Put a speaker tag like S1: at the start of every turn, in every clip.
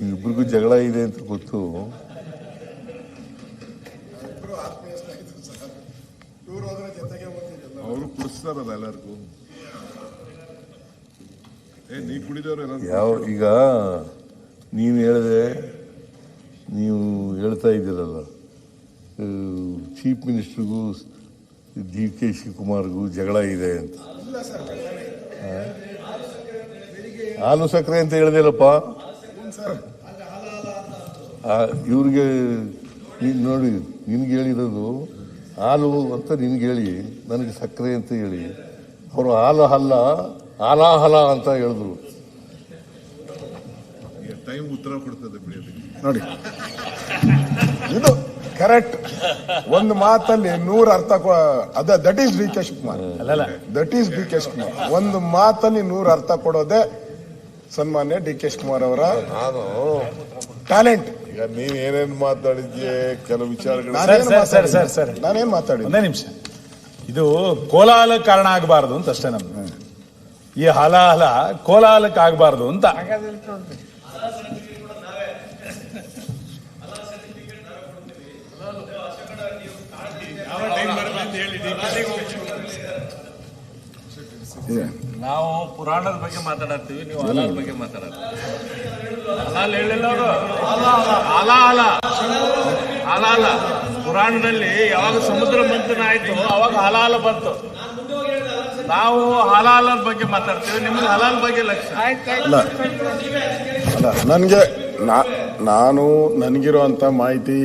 S1: ಇಬ್ಬರಿಗೂ ಜಗಳ ಇದೆ ಅಂತ ಗೊತ್ತು.
S2: ಅವರು ಕುಡಿಸ್ತಾರಲ್ಲ ಎಲ್ಲರಿಗೂ. ನೀ ಕುಡಿದವ್ರು
S1: ಯಾವ ಈಗ ನೀನು ಹೇಳಿದೆ, ನೀವು ಹೇಳ್ತಾ ಇದ್ದೀರಲ್ಲ ಚೀಫ್ ಮಿನಿಸ್ಟರ್ಗೂ DK ಶಿವಕುಮಾರ್ಗೂ ಜಗಳ ಇದೆ ಅಂತ. ಹಾಲು ಸಕ್ಕರೆ ಅಂತ ಹೇಳ್ದಿಲ್ಲಪ್ಪ. ಇವ್ರಿಗೆ ನೋಡಿ, ನಿನ್ಗೆ ಹೇಳಿರೋದು ಹಾಲು ಅಂತ ನಿನ್ಗೆ ಹೇಳಿ, ನನಗೆ ಸಕ್ಕರೆ ಅಂತ ಹೇಳಿ, ಅವರು ಹಾಲು ಹಲ್ಲ ಹಾಲಾಹಲ ಅಂತ ಹೇಳಿದ್ರು.
S2: ಟೈಮ್ ಉತ್ತರ ಕೊಡ್ತದೆ
S3: ನೋಡಿ, ಇದು ಕರೆಕ್ಟ್. ಒಂದು ಮಾತಲ್ಲಿ 100 ಅರ್ಥ. That is DK Shivakumar. That is DK Shivakumar. ಒಂದು ಮಾತಲ್ಲಿ 100 ಅರ್ಥ ಕೊಡೋದೇ ಸನ್ಮಾನ್ಯ DK ಶಿವಕುಮಾರ್ ಅವರ ಟ್ಯಾಲೆಂಟ್.
S2: ಈಗ ನೀನ್ ಏನೇನ್ ಮಾತಾಡಿದ್ಯೆ, ಕೆಲವು ವಿಚಾರಗಳು
S3: ನಾನೇನ್ ಮಾತಾಡಿದ್ದೆ?
S4: ಒಂದೇ ನಿಮಿಷ. ಇದು ಕೋಲಾಹಲ ಕಾರಣ ಆಗಬಾರದು ಅಂತ ಅಷ್ಟೇ ನಮ್ದು. ಈ ಹಲಾಹಲ ಕೋಲಾಹಲಕ್ಕೆ ಆಗಬಾರದು ಅಂತ.
S5: ನಾವು ಪುರಾಣದ ಬಗ್ಗೆ ಮಾತಾಡತ್ತೀವಿ, ನೀವು ಹಲಾಲ್ ಬಗ್ಗೆ ಮಾತಾಡತ್ತೀವಿ. ಹಲಾಲ್ ಹೇಳಿಲ್ಲ ಅವರು. ಹಲಾಲ ಪುರಾಣದಲ್ಲಿ ಯಾವಾಗ ಸಮುದ್ರ ಮಂಥನ ಆಯ್ತು ಅವಾಗ ಹಲಾಲ ಬಂತು. ನಾವು ಹಲಾಲ ಬಗ್ಗೆ ಮಾತಾಡ್ತೀವಿ, ನಿಮ್ಗೆ ಹಲಾಲ್ ಬಗ್ಗೆ ಲಕ್ಷ್ಯ.
S3: ಅಲ್ಲ, ನನಗಿರುವಂತ ಮಾಹಿತಿ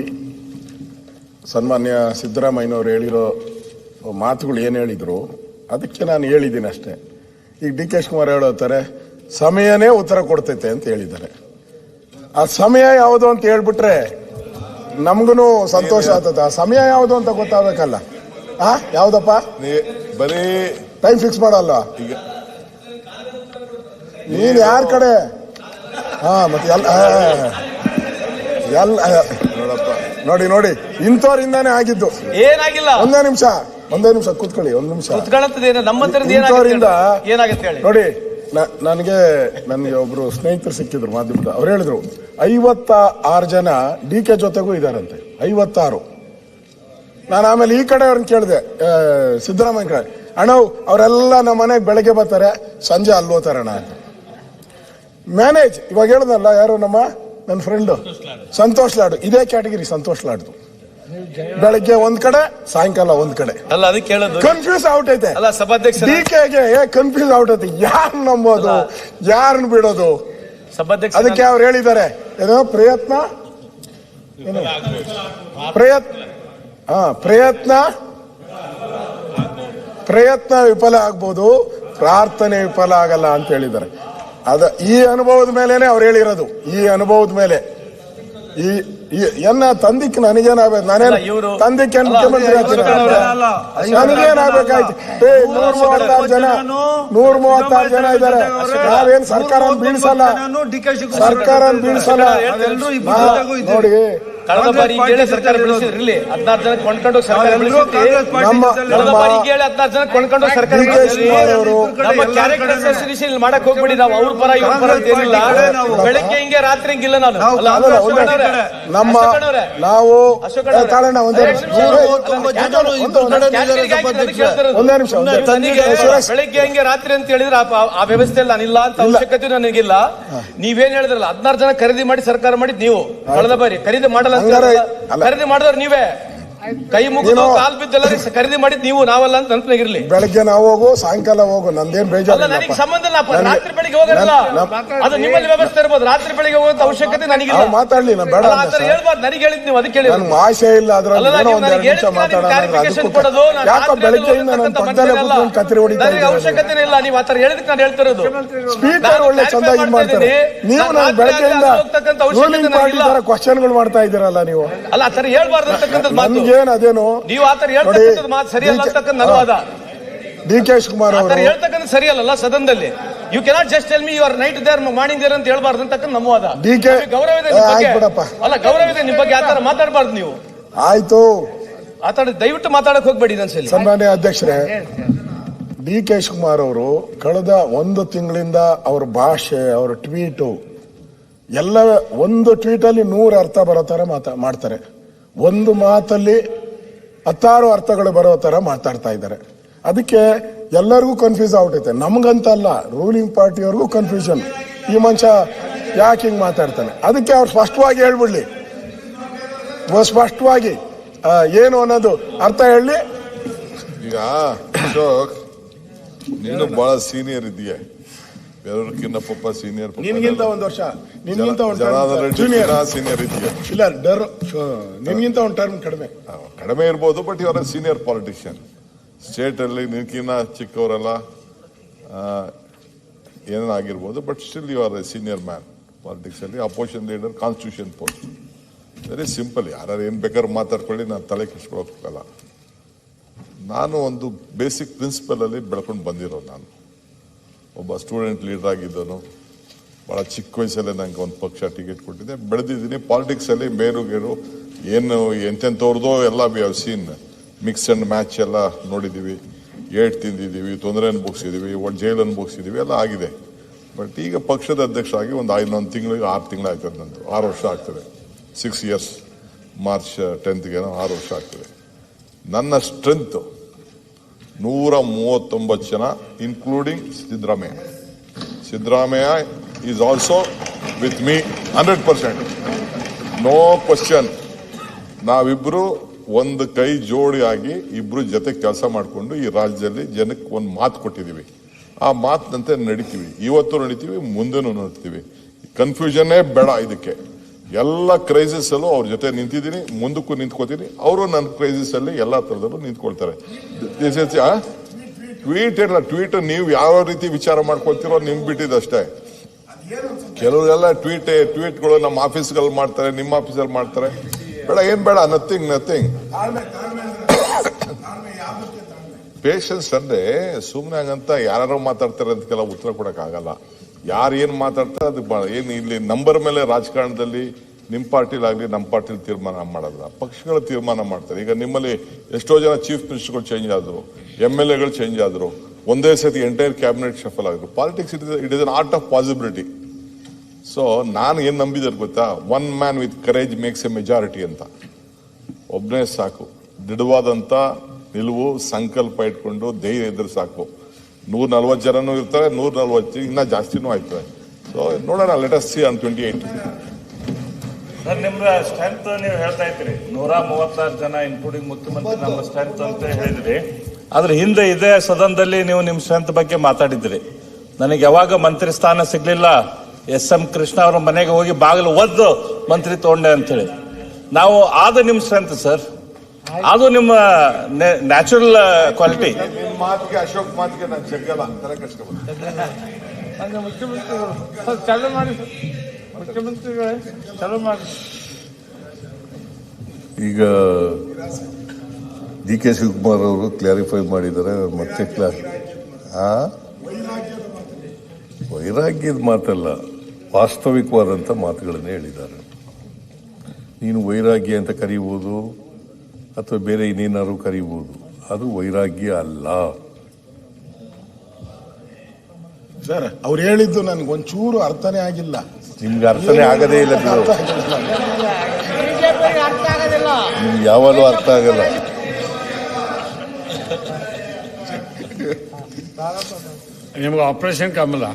S3: ಸನ್ಮಾನ್ಯ ಸಿದ್ದರಾಮಯ್ಯನವರು ಹೇಳಿರೋ ಮಾತುಗಳು ಏನು ಹೇಳಿದ್ರು ಅದಕ್ಕೆ ನಾನು ಹೇಳಿದ್ದೀನಿ ಅಷ್ಟೇ. ಈಗ DK ಶಿವಕುಮಾರ್ ಹೇಳೋತಾರೆ ಸಮಯನೇ ಉತ್ತರ ಕೊಡ್ತೈತೆ ಅಂತ ಹೇಳಿದ್ದಾರೆ. ಆ ಸಮಯ ಯಾವುದು ಅಂತ ಹೇಳ್ಬಿಟ್ರೆ ನಮ್ಗೂ ಸಂತೋಷ ಆಗ್ತದೆ. ಆ ಸಮಯ ಯಾವುದು ಅಂತ ಗೊತ್ತಾಗಬೇಕಲ್ಲ. ಯಾವ್ದಪ್ಪ?
S2: ಬರೀ
S3: ಟೈಮ್ ಫಿಕ್ಸ್ ಮಾಡಲ್ಲ ಈಗ. ನೀನ್ ಯಾರ ಕಡೆ? ಮತ್ತೆ ನೋಡಿ ಇಂಥವ್ರಿಂದಾನೇ ಆಗಿದ್ದು.
S5: ಏನಾಗಿಲ್ಲ.
S3: ಒಂದೇ ನಿಮಿಷ ಕೂತ್ಕೊಳ್ಳಿ. ಒಂದು ನಿಮಿಷ ನೋಡಿ, ನನಗೆ ಒಬ್ರು ಸ್ನೇಹಿತರು ಸಿಕ್ಕಿದ್ರು ಮಾಧ್ಯಮದ. ಅವ್ರು ಹೇಳಿದ್ರು 56 ಜನ DK ಜೊತೆಗೂ ಇದಾರಂತೆ. 56. ನಾನು ಆಮೇಲೆ ಈ ಕಡೆ ಅವ್ರನ್ನ ಕೇಳಿದೆ, ಸಿದ್ದರಾಮಯ್ಯ ಕಡೆ, ಅಣ್ಣ ಅವರೆಲ್ಲ ನಮ್ಮ ಮನೆಗೆ ಬೆಳಗ್ಗೆ ಬರ್ತಾರೆ, ಸಂಜೆ ಅಲ್ಲಿ ಹೋಗ್ತಾರಣ್ಣ ಅಂತ. ಮ್ಯಾನೇಜ್ ಇವಾಗ ಹೇಳಿದ್ನಲ್ಲ, ಯಾರು ನನ್ನ ಫ್ರೆಂಡ್ ಸಂತೋಷ್ ಲಾಡು, ಇದೇ ಕ್ಯಾಟಗಿರಿ ಸಂತೋಷ್ ಲಾಡ್ದು. ಬೆಳಗ್ಗೆ ಒಂದ್ ಕಡೆ, ಸಾಯಂಕಾಲ ಒಂದ್ ಕಡೆ.
S5: ಅಲ್ಲ, ಅದಕ್ಕೆ ಹೇಳೋದು
S3: ಕನ್ಫ್ಯೂಸ್ ಔಟೈತೆ.
S5: ಅಲ್ಲ, ಸಭಾಧ್ಯಕ್ಷ
S3: DKಗೆ ಕನ್ಫ್ಯೂಸ್ ಔಟೈತೆ. ಯಾರನ್ನ ನಂಬೋದು, ಯಾರನ್ನ ಬಿಡೋದು?
S5: ಸಭಾಧ್ಯಕ್ಷ
S3: ಅದಕ್ಕೆ ಅವ್ರು ಹೇಳಿದ್ದಾರೆ, ಏನೋ ಪ್ರಯತ್ನ ವಿಫಲ ಆಗ್ಬೋದು, ಪ್ರಾರ್ಥನೆ ವಿಫಲ ಆಗಲ್ಲ ಅಂತ ಹೇಳಿದ್ದಾರೆ. ಈ ಅನುಭವದ ಮೇಲೆನೆ ಅವ್ರು ಹೇಳಿರೋದು. ಈ ಅನುಭವದ ಮೇಲೆ ಎನ್ನ ತಂದಿಕ್ ನನಗೇನಾಗಬೇಕು? ನಾನೇನು ತಂದಿಕ್ಕೆ ಮುಖ್ಯಮಂತ್ರಿ ನನಗೇನಾಗಬೇಕಾಯ್ತು? 136 ಜನ ಇದ್ದಾರೆ. ನಾವೇನ್ ಸರ್ಕಾರ ಬೀಳ್ಸಲ್ಲ. ನೋಡಿ,
S5: ಕಳೆದ ಬಾರಿ ಸರ್ಕಾರ ಬೆಳೆಸಿದ್ರಿ 16 ಜನ ಕೊಂಡ್ಕೊಂಡು ಸರ್ಕಾರ ಸರ್ಕಾರ ನಮ್ಮ ಕ್ಯಾರೆಕ್ಟರ್ ಮಾಡಕ್ ಹೋಗ್ಬಿಡಿ. ನಾವು ಅವ್ರ ಪರ ಇವ್ರ ಪರ ಏನಿಲ್ಲ. ಬೆಳಗ್ಗೆ ಹಿಂಗೆ ರಾತ್ರಿ ಹಿಂಗಿಲ್ಲ.
S3: ನಾವು
S5: ಬೆಳಗ್ಗೆ ಹಿಂಗೆ ರಾತ್ರಿ ಅಂತ ಹೇಳಿದ್ರೆ ಆ ವ್ಯವಸ್ಥೆ ನಾನಿಲ್ಲ ಅಂತ ಅವಶ್ಯಕತೆ ನನಗಿಲ್ಲ. ನೀವೇನ್ ಹೇಳಿದ್ರಲ್ಲ, 16 ಜನ ಖರೀದಿ ಮಾಡಿ ಸರ್ಕಾರ ಮಾಡಿದ್ ನೀವು. ಕಳೆದ ಬಾರಿ ಖರೀದಿ ಮಾಡಲ್ಲ, ಖರೀದಿ ಮಾಡಿದವ್ರು ನೀವೇ. ಕೈ ಮುಗಿದು ಕಾಲ್ ಬಿದ್ದೆಲ್ಲ ಖರೀದಿ ಮಾಡಿದ್ ನೀವು, ನಾವಲ್ಲ ಅಂತ ನೆನಪಿನಾಗಿರ್ಲಿ.
S3: ಬೆಳಗ್ಗೆ ನಾವು ಹೋಗು, ಸಾಯಂಕಾಲ ಹೋಗು, ನಂದೇನ್ ಬೇಜಾರು.
S5: ನನಗೆ ಸಂಬಂಧ ಇಲ್ಲ. ರಾತ್ರಿ ಬೆಳಿಗ್ಗೆ ಹೋಗಲ್ಲ, ಅದು ನಿಮ್ಮಲ್ಲಿ ವ್ಯವಸ್ಥೆ ಇರ್ಬೋದು. ರಾತ್ರಿ ಬೆಳಿಗ್ಗೆ ಹೋಗುವಂತ ಅವಶ್ಯಕತೆ ನನಗಿಲ್ಲ.
S3: ಮಾತಾಡ್ಲಿ, ನಾನು ಬೇಡ
S5: ಹೇಳ್ಬಾರ್ದು. ನನಗೆ ಹೇಳಿದ್ ನೀವು, ಅದಕ್ಕೆ ಹೇಳಿ
S3: ಆಶೆ ಇಲ್ಲ.
S5: ಅವಶ್ಯಕತೆ ಇಲ್ಲ. ನೀವು ಆತರ ಹೇಳಿದಕ್ಕೆ ನಾನು ಹೇಳ್ತಿರೋದು.
S3: ಸ್ಪೀಕರ್ ಒಳ್ಳೆ ಚಂದಾಗಿ ಮಾಡ್ತಾರೆ. ನೀವು ನಾನು ಬೆಳಗ್ಗೆಯಿಂದ ಕ್ವಶನ್ಗಳು ಮಾಡ್ತಾ ಇದ್ದೀರಲ್ಲ ನೀವು.
S5: ಅಲ್ಲ, ಆತರ ಹೇಳ್ಬಾರ್ದು ಅಂತಕ್ಕಂಥದ್ದು ಮಾತು.
S3: ಅದೇನು
S5: ನೀವು ಆತರ ಹೇಳ್ತಕ್ಕಂಥದ್ದು ಮಾತು ಸರಿಯಲ್ಲ ಅಂತಕ್ಕಂಥ ನನ್ನ ವಾದ.
S3: DK ಶಿವಕುಮಾರ್ ಅವರು
S5: ಹೇಳ್ತಕ್ಕಂಥ ಸರಿಯಲ್ಲ ಸದನದಲ್ಲಿ. You cannot just tell me you are night there morning there ಅಂತ ಹೇಳ್ಬಾರ್ದು ಅಂತಕ್ಕಂಥ ನಮ್ಮ ವಾದ. ಗೌರವ ಇದೆ ನಿಮ್ಮ ಬಗ್ಗೆ. ಅಲ್ಲ, ಗೌರವ ಇದೆ ನಿಮ್ಮ ಬಗ್ಗೆ. ಆತರ ಮಾತಾಡಬಾರ್ದು ನೀವು.
S3: ಆಯ್ತು,
S5: ದಯವಿಟ್ಟು ಮಾತಾಡಕ್ ಹೋಗ್ಬೇಡಿ. ಇನ್ನೊಂದ್ಸಲಿ
S3: ಸನ್ಮಾನ್ಯ ಅಧ್ಯಕ್ಷರೇ, DK ಶಿವಕುಮಾರ್ ಅವರು ಕಳೆದ 1 ತಿಂಗಳಿಂದ ಅವ್ರ ಭಾಷೆ, ಅವ್ರ ಟ್ವೀಟು ಎಲ್ಲ ಒಂದು ಟ್ವೀಟ್ ಅಲ್ಲಿ 100 ಅರ್ಥ ಬರೋ ತರ ಮಾಡ್ತಾರೆ, ಒಂದು ಮಾತಲ್ಲಿ 10 ಅರ್ಥಗಳು ಬರೋ ತರ ಮಾತಾಡ್ತಾ ಇದ್ದಾರೆ. ಅದಕ್ಕೆ ಎಲ್ಲರಿಗೂ ಕನ್ಫ್ಯೂಸ್ ಆಗ್ಬಿಟ್ಟೈತೆ, ನಮ್ಗಂತಲ್ಲ ರೂಲಿಂಗ್ ಪಾರ್ಟಿಯವ್ರಿಗೂ ಕನ್ಫ್ಯೂಷನ್. ಈ ಮನುಷ್ಯ ಯಾಕೆ ಹಿಂಗ್ ಮಾತಾಡ್ತಾನೆ? ಅದಕ್ಕೆ ಅವ್ರು ಸ್ಪಷ್ಟವಾಗಿ ಹೇಳ್ಬಿಡ್ಲಿ, ಸ್ಪಷ್ಟವಾಗಿ ಏನು ಅನ್ನೋದು ಅರ್ಥ ಹೇಳಿ.
S2: ಈಗ ಅಶೋಕ್, ನೀನು ಬಹಳ ಸೀನಿಯರ್ ಇದೆಯಾ, ಬೇರೆಯವ್ರಕ್ಕಿಂತ ಪಾಪ ಸೀನಿಯರ್,
S3: ನಿನ್ಗಿಂತ ಒಂದು ವರ್ಷ, ನಿನ್ಗಿಂತ ಒಂದು
S2: ಜನಾರ್ದನ್ ಸೀನಿಯರ್ ಇದೆಯಾ?
S3: ಇಲ್ಲ, ನಿನ್ಗಿಂತ ಒಂದು ಟರ್ಮ್
S2: ಕಡಿಮೆ ಇರ್ಬೋದು, ಬಟ್ ಇವರ ಸೀನಿಯರ್ ಪಾಲಿಟಿಷಿಯನ್. ಸ್ಟೇಟ್ ಅಲ್ಲಿ ನಿನ್ಕಿನ್ನ ಚಿಕ್ಕವರೆಲ್ಲ ಏನಾಗಿರ್ಬೋದು, but still you are a senior man politics ಅಲ್ಲಿ. Opposition leader, constitution post, very simple. ಯಾರು ಏನ್ ಬೇಕಾದ್ರೂ ಮಾತಾಡ್ಕೊಳ್ಳಿ, ನಾನು ತಲೆ ಕೆಡಿಸ್ಕೊಳಕ್ಕಾಗಲ್ಲ. ನಾನು ಒಂದು ಬೇಸಿಕ್ ಪ್ರಿನ್ಸಿಪಲ್ ಅಲ್ಲಿ ಬೆಳ್ಕೊಂಡು ಬಂದಿರೋ, ನಾನು ಒಬ್ಬ ಸ್ಟೂಡೆಂಟ್ ಲೀಡರ್ ಆಗಿದ್ದನು. ಬಹಳ ಚಿಕ್ಕ ವಯಸ್ಸಲ್ಲೇ ನಂಗೆ ಒಂದು ಪಕ್ಷ ಟಿಕೆಟ್ ಕೊಟ್ಟಿದೆ, ಬೆಳೆದಿದ್ದೀನಿ ಪಾಲಿಟಿಕ್ಸ್ ಅಲ್ಲಿ. ಬೇರುಗೇರು ಏನು ಎಂತೆಂಥವ್ರದೋ ಎಲ್ಲ we have seen. Mix and match ಎಲ್ಲ ನೋಡಿದ್ದೀವಿ, ಏಟ್ ತಿಂದಿದ್ದೀವಿ, ತೊಂದರೆ ಅನುಭವಿಸಿದ್ದೀವಿ, ಜೈಲು ಅನುಭವಿಸಿದ್ದೀವಿ, ಎಲ್ಲ ಆಗಿದೆ. ಬಟ್ ಈಗ ಪಕ್ಷದ ಅಧ್ಯಕ್ಷರಾಗಿ ಒಂದು 11 ತಿಂಗಳಿಗೆ 6 ತಿಂಗಳು ಆಗ್ತದೆ, ನಂದು 6 ವರ್ಷ ಆಗ್ತದೆ. 6 years, ಮಾರ್ಚ್ 10th 6 ವರ್ಷ ಆಗ್ತದೆ. ನನ್ನ ಸ್ಟ್ರೆಂತ್ 139 ಜನ, including Siddaramaiah. Siddaramaiah is also with me 100%, no question. ನಾವಿಬ್ರು ಒಂದು ಕೈ ಜೋಡಿಯಾಗಿ ಇಬ್ರು ಜೊತೆ ಕೆಲಸ ಮಾಡಿಕೊಂಡು ಈ ರಾಜ್ಯದಲ್ಲಿ ಜನಕ್ಕೆ ಒಂದು ಮಾತು ಕೊಟ್ಟಿದ್ದೀವಿ. ಆ ಮಾತಿನಂತೆ ನಡಿತೀವಿ, ಇವತ್ತು ನಡಿತೀವಿ, ಮುಂದೆನೂ ನಡಿತೀವಿ. ಕನ್ಫ್ಯೂಷನ್ನೇ ಬೇಡ. ಇದಕ್ಕೆ ಎಲ್ಲ ಕ್ರೈಸಿಸ್ ಅಲ್ಲೂ ಅವ್ರ ಜೊತೆ ನಿಂತಿದ್ದೀನಿ, ಮುಂದಕ್ಕೂ ನಿಂತ್ಕೋತೀನಿ. ಅವರು ನನ್ನ ಕ್ರೈಸಿಸ್ ಅಲ್ಲಿ ಎಲ್ಲಾ ತರದಲ್ಲೂ ನಿಂತ್ಕೊಳ್ತಾರೆ. ಟ್ವೀಟ್ ಇಲ್ಲ, ಟ್ವೀಟ್ ನೀವು ಯಾವ ರೀತಿ ವಿಚಾರ ಮಾಡ್ಕೊಳ್ತಿರೋ ನಿಮ್ಗೆ ಬಿಟ್ಟಿದ್ದಷ್ಟೇ. ಕೆಲವರೆಲ್ಲ ಟ್ವೀಟ್ಗಳು ನಮ್ಮ ಆಫೀಸ್ಗಳಲ್ಲಿ ಮಾಡ್ತಾರೆ, ನಿಮ್ಮ ಆಫೀಸಲ್ಲಿ ಮಾಡ್ತಾರೆ. ಬೇಡ, ಏನ್ ಬೇಡ, ನಥಿಂಗ್. ಪೇಷನ್ಸ್ ಅಂದ್ರೆ ಸುಮ್ನೆ ಹಂಗಂತ ಯಾರು ಮಾತಾಡ್ತಾರೆ ಅಂತಕ್ಕೆಲ್ಲ ಉತ್ತರ ಕೊಡಕ್ ಆಗಲ್ಲ. ಯಾರು ಏನ್ ಮಾತಾಡ್ತಾರೆ ಅದಕ್ಕೆ ಏನ್ ಇಲ್ಲಿ ನಂಬರ್ ಮೇಲೆ ರಾಜಕಾರಣದಲ್ಲಿ ನಿಮ್ ಪಾರ್ಟಿಲಾಗ್ಲಿ ನಮ್ಮ ಪಾರ್ಟಿಲಿ ತೀರ್ಮಾನ ಮಾಡಲ್ಲ, ಪಕ್ಷಗಳು ತೀರ್ಮಾನ ಮಾಡ್ತಾರೆ. ಈಗ ನಿಮ್ಮಲ್ಲಿ ಎಷ್ಟೋ ಜನ ಚೀಫ್ ಮಿನಿಸ್ಟರ್ಗಳು ಚೇಂಜ್ ಆದ್ರು, MLAಗಳು ಚೇಂಜ್ ಆದ್ರು, ಒಂದೇ ಸತಿ ಎಂಟೈರ್ ಕ್ಯಾಬಿನೆಟ್ ಶಫಲ್ ಆಗಿದ್ರು. Politics it is an art of possibility. So ನಾನು ಏನ್ ನಂಬಿದ್ರೆ ಗೊತ್ತಾ, one man with courage makes A majority ಅಂತ. ಒಬ್ಬನೇ ಸಾಕು, ದೃಢವಾದಂತ ನಿಲುವು, ಸಂಕಲ್ಪ ಇಟ್ಕೊಂಡು ಧೈರ್ಯ ಇದ್ರೆ ಸಾಕು. 140 ಜನನೂ ಇರ್ತಾರೆ, 140 ಇನ್ನ ಜಾಸ್ತಿನೂ ಆಯ್ತದೆ. ಸೊ ನೋಡೋಣ, let us see on 28.
S4: Sir, ನಿಮ್ಮ ಸ್ಟ್ರೆಂತ್ ನೀವು ಹೇಳ್ತಾ ಇದ್ರಿ 136 ಜನ ಇನ್ಕ್ಲೂಡಿಂಗ್ ಮುಖ್ಯಮಂತ್ರಿ ನಮ್ಮ ಸ್ಟ್ರೆಂತ್ ಅಂತ ಹೇಳಿದ್ರಿ. ಆದ್ರೆ ಹಿಂದೆ ಇದೇ ಸದನದಲ್ಲಿ ನೀವು ನಿಮ್ಮ ಸ್ಟ್ರೆಂತ್ ಬಗ್ಗೆ ಮಾತಾಡಿದ್ರಿ. ನನಗೆ ಯಾವಾಗ ಮಂತ್ರಿ ಸ್ಥಾನ ಸಿಗ್ಲಿಲ್ಲ, SM ಕೃಷ್ಣ ಅವರ ಮನೆಗೆ ಹೋಗಿ ಬಾಗಿಲು ಒದ್ದು ಮಂತ್ರಿ ತಗೊಂಡೆ ಅಂತೇಳಿ. ನಾವು ಆದ ನಿಮ್ಮ ಸ್ಟ್ರೆಂತ್ ಸರ್, ಅದು ನಿಮ್ಮ ನ್ಯಾಚುರಲ್ ಕ್ವಾಲಿಟಿ.
S2: ಮಾತಿಗೆ, ಅಶೋಕ್ ಮಾತಿಗೆ ನಾನು ಜಗ್ಗಲ್ಲ, ತರ ಕಷ್ಟಪಡ್ತೀನಿ.
S5: ಚಾಲು ಮಾಡಿ ಮುಖ್ಯಮಂತ್ರಿಗಳೇ, ಚಾಲು ಮಾಡಿ.
S1: ಈಗ DK ಶಿವಕುಮಾರ್ ಅವರು ಕ್ಲಾರಿಫೈ ಮಾಡಿದ್ದಾರೆ. ಮತ್ತೆ ವೈರಾಗ್ಯದ ಮಾತಲ್ಲ, ವಾಸ್ತವಿಕವಾದಂಥ ಮಾತುಗಳನ್ನೇ ಹೇಳಿದ್ದಾರೆ. ನೀನು ವೈರಾಗ್ಯ ಅಂತ ಕರೀಬಹುದು ಅಥವಾ ಬೇರೆ ಇನ್ನೇನಾದ್ರು ಕರೀಬಹುದು, ಅದು ವೈರಾಗ್ಯ ಅಲ್ಲ.
S3: ಸರ್, ಅವ್ರು ಹೇಳಿದ್ದು ನನ್ಗೆ ಒಂಚೂರು ಅರ್ಥನೇ ಆಗಿಲ್ಲ.
S1: ನಿಮ್ಗೆ ಅರ್ಥನೇ ಆಗದೇ ಇಲ್ಲ, ನಿಮ್ಗೆ ಯಾವಾಗಲೂ ಅರ್ಥ ಆಗಲ್ಲ.
S6: ನಿಮ್ಗೆ ಆಪರೇಷನ್ ಕಮಲ